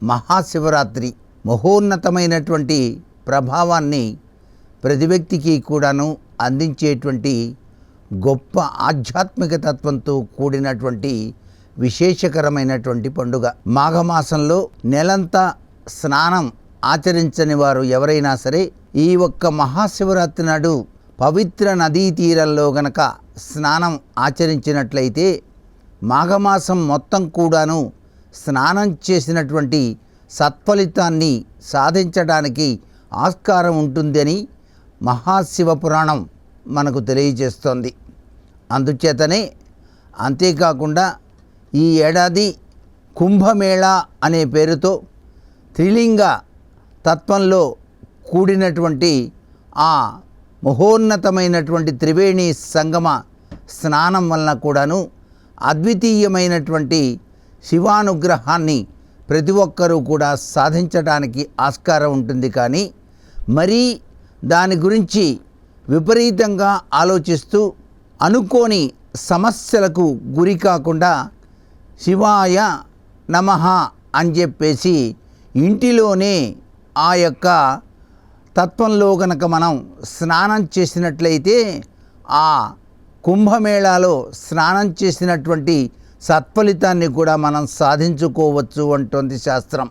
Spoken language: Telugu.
మహాశివరాత్రి మహోన్నతమైనటువంటి ప్రభావాన్ని ప్రతి వ్యక్తికి కూడాను అందించేటువంటి గొప్ప ఆధ్యాత్మిక తత్వంతో కూడినటువంటి విశేషకరమైనటువంటి పండుగ. మాఘమాసంలో నెలంతా స్నానం ఆచరించని వారు ఎవరైనా సరే ఈ ఒక్క మహాశివరాత్రి నాడు పవిత్ర నదీ తీరంలో గనక స్నానం ఆచరించినట్లయితే మాఘమాసం మొత్తం కూడాను స్నానం చేసినటువంటి సత్ఫలితాన్ని సాధించడానికి ఆస్కారం ఉంటుందని మహాశివ పురాణం మనకు తెలియజేస్తోంది. అందుచేతనే అంతేకాకుండా ఈ ఏడాది కుంభమేళా అనే పేరుతో త్రిలింగ తత్వంలో కూడినటువంటి ఆ మహోన్నతమైనటువంటి త్రివేణి సంగమ స్నానం వలన కూడాను అద్వితీయమైనటువంటి శివానుగ్రహాన్ని ప్రతి ఒక్కరూ కూడా సాధించడానికి ఆస్కారం ఉంటుంది. కానీ మరీ దాని గురించి విపరీతంగా ఆలోచిస్తూ అనుకోని సమస్యలకు గురి కాకుండా శివాయ నమః అని చెప్పేసి ఇంటిలోనే ఆ యొక్క తత్వంలో గనక మనం స్నానం చేసినట్లయితే ఆ కుంభమేళాలో స్నానం చేసినటువంటి సత్ఫలితాన్ని కూడా మనం సాధించుకోవచ్చు అంటోంది శాస్త్రం.